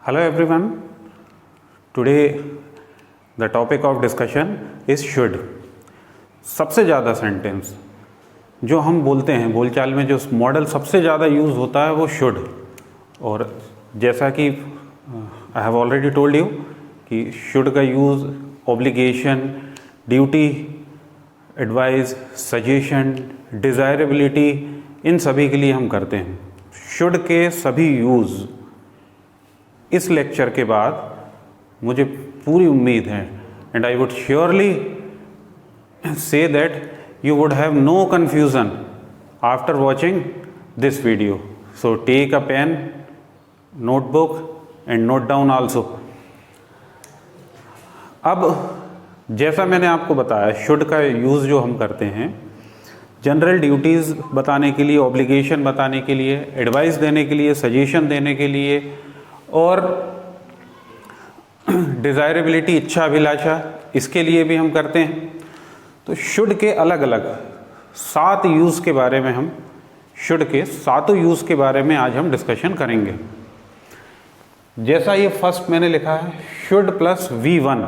Hello everyone. Today the topic of discussion is should. सबसे ज़्यादा sentence जो हम बोलते हैं बोलचाल में, जो मॉडल सबसे ज़्यादा यूज़ होता है वो शुड। और जैसा कि I have already told you कि शुड का use obligation, duty, advice, suggestion, desirability, इन सभी के लिए हम करते हैं। शुड के सभी यूज़ इस लेक्चर के बाद मुझे पूरी उम्मीद है, and I would surely say that you would have no confusion after watching this video. So take a pen, notebook and note down also. अब जैसा मैंने आपको बताया, शुड का यूज़ जो हम करते हैं जनरल ड्यूटीज़ बताने के लिए, ऑब्लिगेशन बताने के लिए, एडवाइस देने के लिए, सजेशन देने के लिए, और डिज़ायरेबिलिटी, इच्छा अभिलाषा, इसके लिए भी हम करते हैं। तो शुड के अलग अलग 7 यूज़ के बारे में हम शुड के 7 यूज़ के बारे में आज हम डिस्कशन करेंगे। जैसा ये फर्स्ट मैंने लिखा है शुड प्लस V1,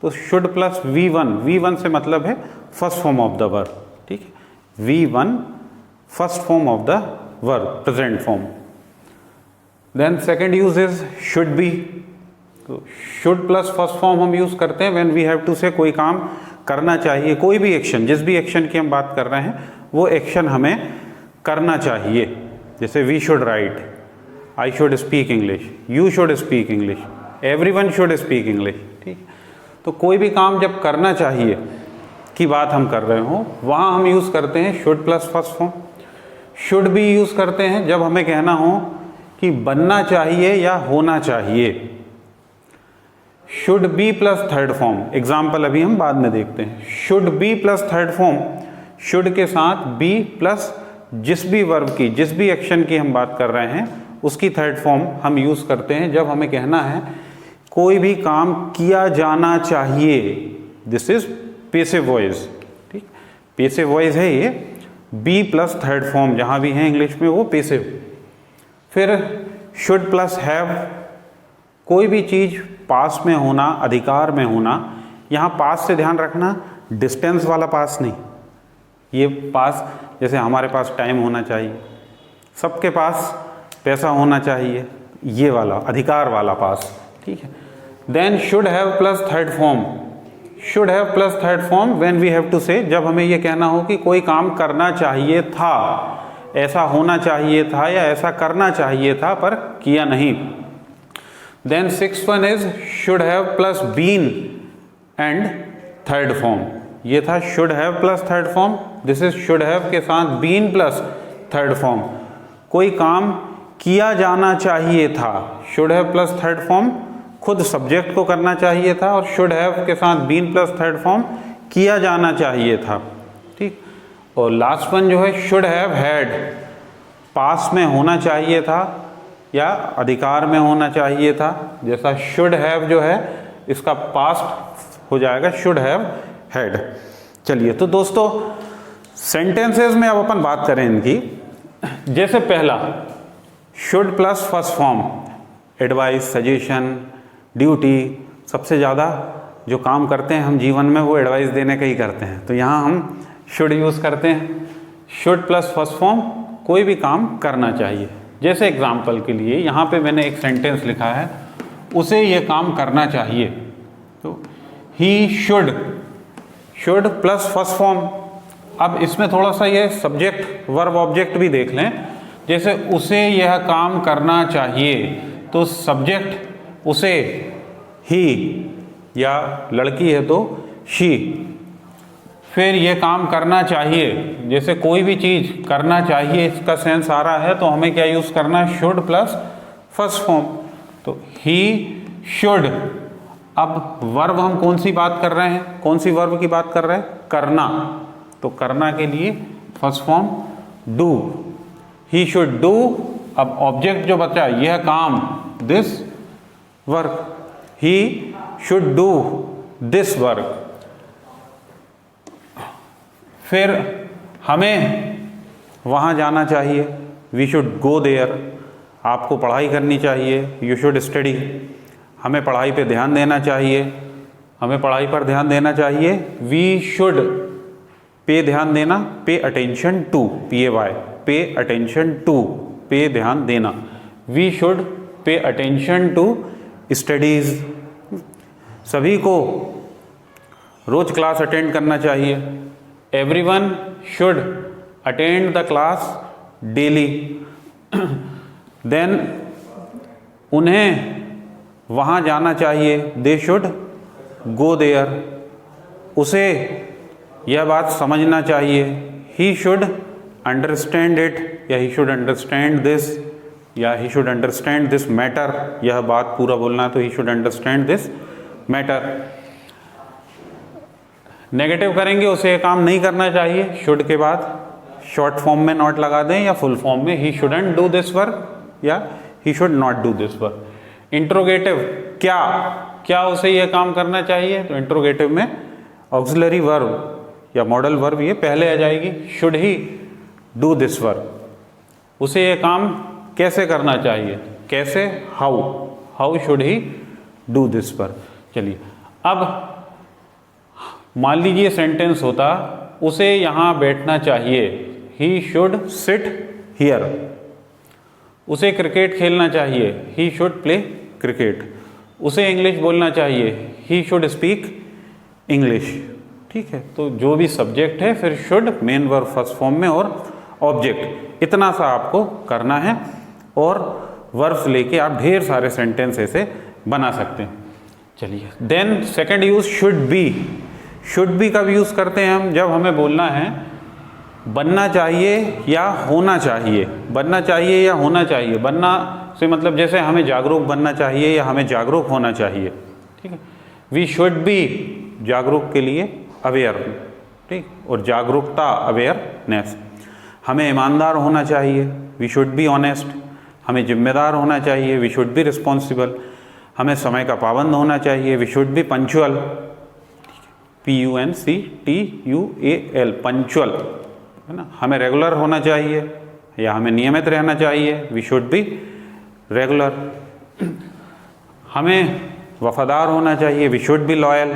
तो शुड प्लस V1 से मतलब है first form of the verb, ठीक है। V1 first form of the verb, present form. Then second use is should be, तो शुड प्लस फर्स्ट फॉर्म हम यूज़ करते हैं व्हेन वी हैव टू से कोई काम करना चाहिए, कोई भी एक्शन, जिस भी एक्शन की हम बात कर रहे हैं वो एक्शन हमें करना चाहिए। जैसे we should write, I should speak English, you should speak English, everyone should speak English, ठीक। तो कोई भी काम जब करना चाहिए की बात हम कर रहे हो, वहाँ हम यूज़ करते हैं should plus first form. Should भी यूज़ करते हैं जब हमें कहना हो कि बनना चाहिए या होना चाहिए। Should be plus third form, example अभी हम बाद में देखते हैं। Should be plus third form, should के साथ बी प्लस जिस भी वर्ब की, जिस भी एक्शन की हम बात कर रहे हैं उसकी थर्ड फॉर्म हम यूज़ करते हैं जब हमें कहना है कोई भी काम किया जाना चाहिए। दिस इज पेसिव वॉइस, ठीक, पेसिव वॉइस है ये। बी प्लस थर्ड फॉर्म जहाँ भी है इंग्लिश में वो पेसिव। फिर शुड प्लस हैव, कोई भी चीज़ पास में होना, अधिकार में होना। यहाँ पास से ध्यान रखना, डिस्टेंस वाला पास नहीं, ये पास जैसे हमारे पास टाइम होना चाहिए, सबके पास पैसा होना चाहिए, ये वाला अधिकार वाला पास, ठीक है। Then should have plus third form, should have plus third form when we have to say, जब हमें ये कहना हो कि कोई काम करना चाहिए था, ऐसा होना चाहिए था या ऐसा करना चाहिए था पर किया नहीं। Then sixth one is should have plus been and third form, ये था should have plus third form, this is should have के साथ been plus third form। कोई काम किया जाना चाहिए था, should have plus third form खुद सब्जेक्ट को करना चाहिए था, और should have के साथ been plus third form किया जाना चाहिए था, ठीक। और लास्ट वन जो है should have had, पास में होना चाहिए था या अधिकार में होना चाहिए था। जैसा शुड हैव जो है इसका पास्ट हो जाएगा शुड हैव हैड। चलिए, तो दोस्तों सेंटेंसेस में अब अपन बात करें इनकी। जैसे पहला should plus first form, advice, suggestion, duty, सबसे ज़्यादा जो काम करते हैं हम जीवन में वो एडवाइस देने का ही करते हैं, तो यहाँ हम शुड यूज़ करते हैं। शुड प्लस फर्स्ट फॉर्म, कोई भी काम करना चाहिए। जैसे एग्जाम्पल के लिए यहाँ पे मैंने एक सेंटेंस लिखा है, उसे ये काम करना चाहिए, तो he should, should plus first form. अब इसमें थोड़ा सा ये सब्जेक्ट वर्ब ऑब्जेक्ट भी देख लें। जैसे उसे यह काम करना चाहिए, तो सब्जेक्ट उसे ही, या लड़की है तो शी। फिर ये काम करना चाहिए, जैसे कोई भी चीज़ करना चाहिए इसका सेंस आ रहा है, तो हमें क्या यूज़ करना है, शुड प्लस फर्स्ट फॉर्म, तो ही शुड। अब वर्ब हम कौन सी बात कर रहे हैं, कौन सी वर्ब की बात कर रहे हैं, करना, तो करना के लिए first form do, he should do. अब ऑब्जेक्ट जो बचा यह काम, this work, he should do this work. फिर हमें वहाँ जाना चाहिए, वी शुड गो देयर। आपको पढ़ाई करनी चाहिए, यू शुड स्टडी, हमें पढ़ाई पे ध्यान देना चाहिए, हमें पढ़ाई पर ध्यान देना चाहिए, वी शुड, पे ध्यान देना, pay attention to, PAY, pay attention to, पे ध्यान देना, we should pay attention to studies. सभी को रोज क्लास अटेंड करना चाहिए, everyone should attend the class daily. Then उन्हें वहाँ जाना चाहिए, दे शुड गो देयर, उसे यह बात समझना चाहिए, ही शुड अंडरस्टैंड इट, या ही शुड अंडरस्टैंड दिस, या he should understand this matter, यह बात पूरा बोलना है तो he should understand this matter. Negative करेंगे, उसे ये काम नहीं करना चाहिए, शुड के बाद शॉर्ट फॉर्म में नॉट लगा दें या फुल फॉर्म में, he shouldn't do this work या he should not do this work. Interrogative, क्या क्या उसे यह काम करना चाहिए, तो इंट्रोगेटिव में ऑक्सिलरी वर्ब या मॉडल वर्ब ये पहले आ जाएगी, should he do this work, उसे ये काम कैसे करना चाहिए, कैसे, how, how should he do this work. चलिए अब मान लीजिए सेंटेंस होता, उसे यहाँ बैठना चाहिए, ही शुड सिट हियर, उसे क्रिकेट खेलना चाहिए, ही शुड प्ले क्रिकेट, उसे इंग्लिश बोलना चाहिए, ही शुड स्पीक इंग्लिश। ठीक है, तो जो भी सब्जेक्ट है फिर should main verb first form में और ऑब्जेक्ट, इतना सा आपको करना है और वर्ब्स लेके आप ढेर सारे सेंटेंस ऐसे बना सकते हैं। चलिए then second use should be. Should be कब यूज़ करते हैं हम, जब हमें बोलना है बनना चाहिए या होना चाहिए, बनना चाहिए या होना चाहिए। बनना से मतलब जैसे हमें जागरूक बनना चाहिए या हमें जागरूक होना चाहिए। ठीक है, वी शुड बी जागरूक के लिए अवेयर, ठीक, और जागरूकता अवेयरनेस। हमें ईमानदार होना चाहिए, वी शुड बी ऑनेस्ट। हमें जिम्मेदार होना चाहिए, वी शुड बी रिस्पॉन्सिबल। हमें समय का पाबंद होना चाहिए, we should be punctual, PUNCTUAL, punctual, है ना। हमें रेगुलर होना चाहिए या हमें नियमित रहना चाहिए, वी शुड बी रेगुलर। हमें वफादार होना चाहिए, वी शुड बी लॉयल।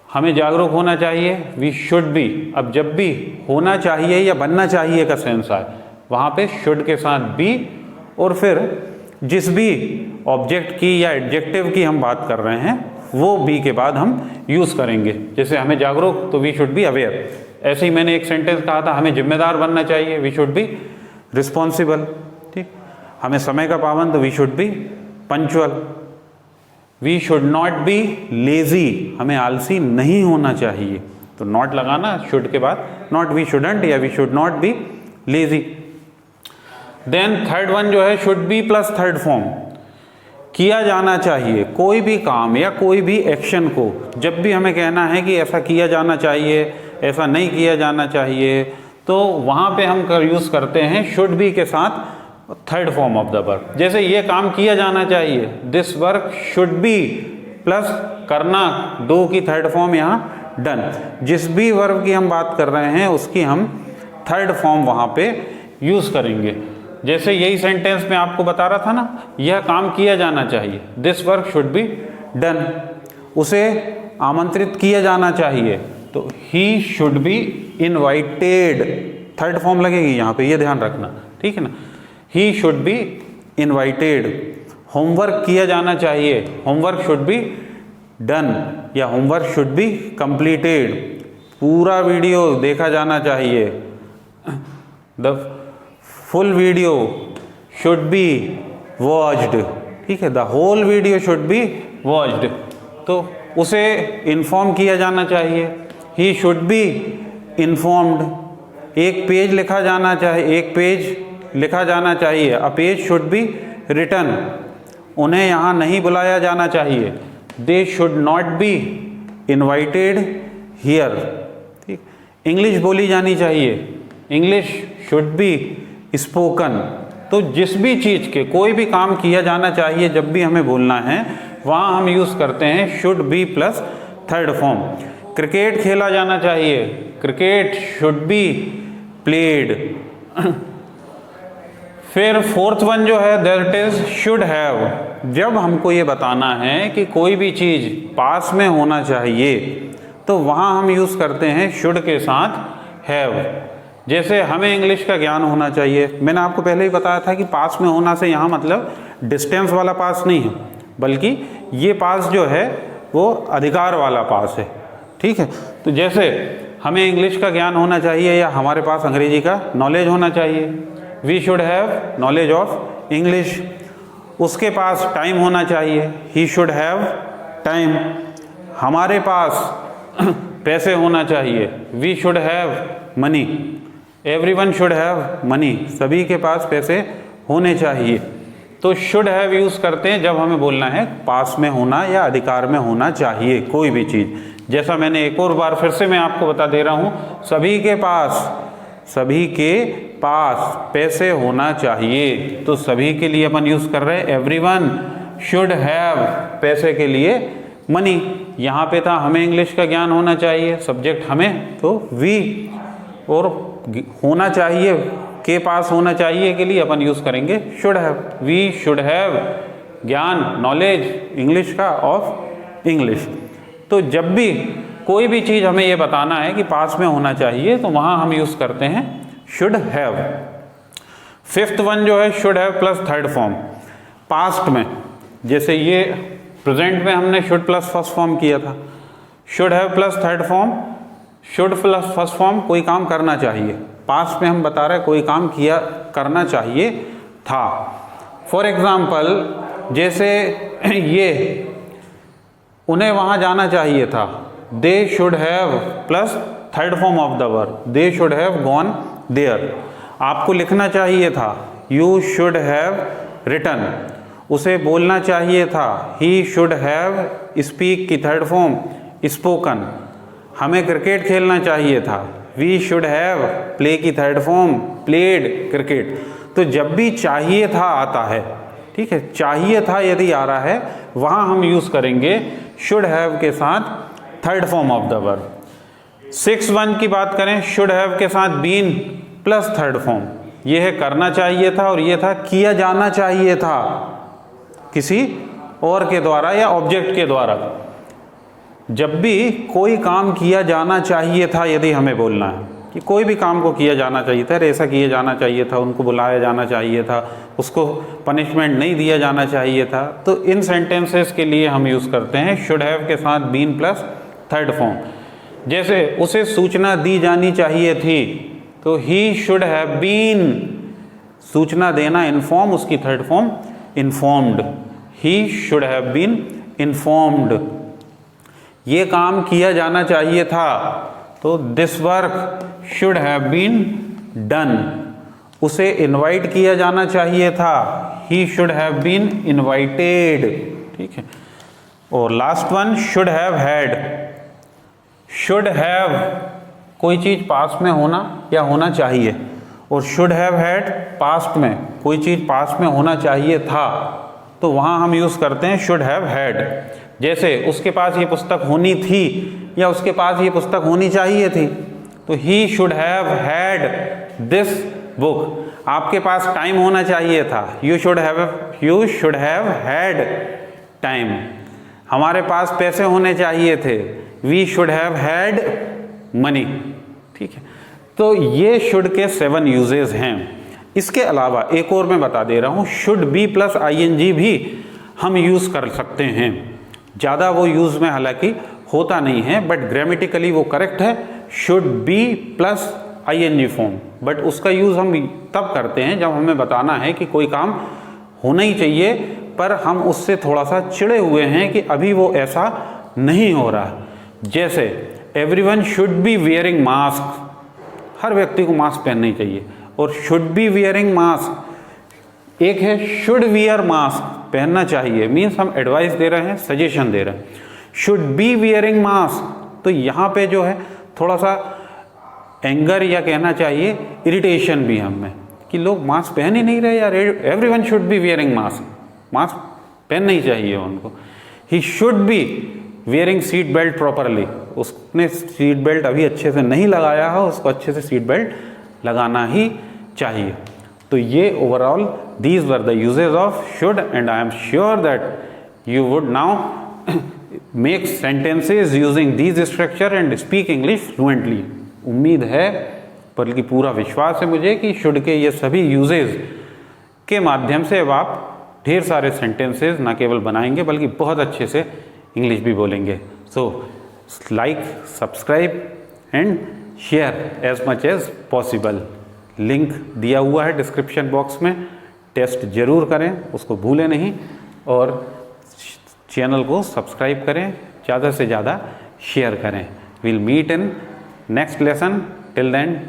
हमें जागरूक होना चाहिए, वी शुड बी। अब जब भी होना चाहिए या बनना चाहिए का सेंस आए, वहाँ पे शुड के साथ बी, और फिर जिस भी ऑब्जेक्ट की या एडजेक्टिव की हम बात कर रहे हैं वो बी के बाद हम यूज़ करेंगे। जैसे हमें जागरूक तो वी शुड बी अवेयर। ऐसे ही मैंने एक सेंटेंस कहा था, हमें जिम्मेदार बनना चाहिए, वी शुड बी रिस्पॉन्सिबल। ठीक, हमें समय का पाबंद तो we should be punctual. We should not be lazy, हमें आलसी नहीं होना चाहिए, तो नॉट लगाना शुड के बाद, नॉट वी शुडंट या we should not be lazy. Then third one जो है should be plus third form, किया जाना चाहिए। कोई भी काम या कोई भी एक्शन को जब भी हमें कहना है कि ऐसा किया जाना चाहिए, ऐसा नहीं किया जाना चाहिए, तो वहाँ पे हम यूज़ करते हैं शुड बी के साथ third form of the verb. जैसे ये काम किया जाना चाहिए, this work should be plus करना, डू की थर्ड फॉर्म यहाँ डन। जिस भी वर्ब की हम बात कर रहे हैं उसकी हम थर्ड फॉर्म वहाँ पे यूज़ करेंगे। जैसे यही सेंटेंस में आपको बता रहा था ना, यह काम किया जाना चाहिए, this work should be done. उसे आमंत्रित किया जाना चाहिए, तो he should be invited, third form लगेगी यहाँ पे, ये ध्यान रखना, ठीक है ना। He should be invited. Homework किया जाना चाहिए, होमवर्क शुड बी डन या होमवर्क शुड बी कंप्लीटेड। पूरा वीडियो देखा जाना चाहिए, the full video should be watched, ठीक है, the whole video should be watched. तो उसे इन्फॉर्म किया जाना चाहिए, ही शुड बी इन्फॉर्म्ड। एक पेज लिखा जाना चाहिए, एक पेज लिखा जाना चाहिए, a page should be written. उन्हें यहाँ नहीं बुलाया जाना चाहिए, they should not be invited here. ठीक, इंग्लिश बोली जानी चाहिए, इंग्लिश शुड बी स्पोकन। तो जिस भी चीज़ के कोई भी काम किया जाना चाहिए, जब भी हमें बोलना है वहाँ हम यूज़ करते हैं should be plus third form. Cricket खेला जाना चाहिए, क्रिकेट शुड बी प्लेड। फिर फोर्थ वन जो है दैट इज शुड हैव। जब हमको ये बताना है कि कोई भी चीज़ पास में होना चाहिए तो वहाँ हम यूज़ करते हैं शुड के साथ हैव। जैसे हमें इंग्लिश का ज्ञान होना चाहिए, मैंने आपको पहले ही बताया था कि पास में होना से यहाँ मतलब डिस्टेंस वाला पास नहीं है, बल्कि ये पास जो है वो अधिकार वाला पास है। ठीक है, तो जैसे हमें इंग्लिश का ज्ञान होना चाहिए या हमारे पास अंग्रेजी का नॉलेज होना चाहिए, we should have knowledge of English. उसके पास टाइम होना चाहिए, ही शुड हैव टाइम। हमारे पास पैसे होना चाहिए, we should have money. Everyone should have money, सभी के पास पैसे होने चाहिए। तो शुड हैव यूज़ करते हैं जब हमें बोलना है पास में होना या अधिकार में होना चाहिए कोई भी चीज़। जैसा मैंने एक और बार फिर से मैं आपको बता दे रहा हूँ, सभी के पास पैसे होना चाहिए, तो सभी के लिए अपन यूज़ कर रहे हैं एवरीवन शुड हैव पैसे के लिए मनी। यहाँ पे था हमें इंग्लिश का ज्ञान होना चाहिए, सब्जेक्ट हमें, तो वी, और होना चाहिए के पास होना चाहिए के लिए अपन यूज़ करेंगे should have. We should have ज्ञान नॉलेज इंग्लिश का ऑफ इंग्लिश। तो जब भी कोई भी चीज़ हमें ये बताना है कि पास में होना चाहिए तो वहाँ हम यूज़ करते हैं शुड हैव। फिफ्थ वन जो है should have plus third form. Past में, जैसे ये प्रेजेंट में हमने शुड प्लस फर्स्ट फॉर्म किया था, should have plus third form. Should plus first form कोई काम करना चाहिए, पास्ट में हम बता रहे कोई काम किया करना चाहिए था। फॉर एग्जाम्पल जैसे ये उन्हें वहाँ जाना चाहिए था, they should have plus third form of the verb, they should have gone there. आपको लिखना चाहिए था, यू शुड हैव रिटन। उसे बोलना चाहिए था, ही शुड हैव स्पीक की थर्ड फॉर्म स्पोकन। हमें क्रिकेट खेलना चाहिए था, वी शुड हैव प्ले की थर्ड फॉर्म प्लेड क्रिकेट। तो जब भी चाहिए था आता है, ठीक है, चाहिए था यदि आ रहा है, वहाँ हम यूज़ करेंगे शुड हैव के साथ third form of the verb. 6(1) की बात करें, शुड हैव के साथ बीन प्लस थर्ड फॉर्म। ये है करना चाहिए था और ये था किया जाना चाहिए था किसी और के द्वारा या ऑब्जेक्ट के द्वारा। जब भी कोई काम किया जाना चाहिए था, यदि हमें बोलना है कि कोई भी काम को किया जाना चाहिए था, ऐसा किया जाना चाहिए था, उनको बुलाया जाना चाहिए था, उसको पनिशमेंट नहीं दिया जाना चाहिए था, तो इन सेंटेंसेस के लिए हम यूज़ करते हैं शुड हैव के साथ बीन प्लस थर्ड फॉर्म। जैसे उसे सूचना दी जानी चाहिए थी, तो ही शुड हैव बीन, सूचना देना इन्फॉर्म, उसकी third form informed, he should have been informed. ये काम किया जाना चाहिए था, तो this work should have been done. उसे इनवाइट किया जाना चाहिए था, he should have been invited. ठीक है, और last one should have had. Should have कोई चीज़ पास में होना या होना चाहिए, और शुड हैव हैड पास्ट में कोई चीज़ पास में होना चाहिए था, तो वहाँ हम यूज़ करते हैं शुड हैव हैड। जैसे उसके पास ये पुस्तक होनी थी या उसके पास ये पुस्तक होनी चाहिए थी, तो he should have had this book. आपके पास टाइम होना चाहिए था, you should have had time. हमारे पास पैसे होने चाहिए थे, we should have had money. ठीक है, तो ये शुड के 7 यूजेस हैं। इसके अलावा एक और मैं बता दे रहा हूँ, शुड बी प्लस ING भी हम यूज़ कर सकते हैं। ज़्यादा वो यूज़ में हालांकि होता नहीं है, बट ग्रामेटिकली वो करेक्ट है, should be plus ING form. But उसका यूज़ हम तब करते हैं जब हमें बताना है कि कोई काम होना ही चाहिए, पर हम उससे थोड़ा सा चिढ़े हुए हैं कि अभी वो ऐसा नहीं हो रहा। जैसे everyone should be wearing mask, हर व्यक्ति को मास्क पहनना ही चाहिए, और शुड बी वियरिंग मास्क एक है शुड वियर मास्क, पहनना चाहिए, मीन्स हम एडवाइस दे रहे हैं, सजेशन दे रहे हैं। शुड बी वियरिंग मास्क, तो यहाँ पे जो है थोड़ा सा एंगर या कहना चाहिए इरिटेशन भी हमें कि लोग मास्क पहन ही नहीं रहे यार। Everyone should be wearing mask, mask पहनना ही चाहिए उनको। ही should be wearing seat belt properly, उसने सीट बेल्ट अभी अच्छे से नहीं लगाया है, उसको अच्छे से सीट बेल्ट लगाना ही चाहिए। तो ये overall these were the usages of should, and I am sure that you would now make sentences using these structure and speak English fluently. उम्मीद है, बल्कि पूरा विश्वास है मुझे कि शुड के ये सभी यूजेज के माध्यम से अब आप ढेर सारे सेंटेंसेज ना केवल बनाएंगे बल्कि बहुत अच्छे से इंग्लिश भी बोलेंगे। So like, subscribe and share as much as possible. Link दिया हुआ है डिस्क्रिप्शन बॉक्स में, टेस्ट जरूर करें, उसको भूलें नहीं, और चैनल को सब्सक्राइब करें, ज़्यादा से ज़्यादा शेयर करें। Will meet in next lesson, till then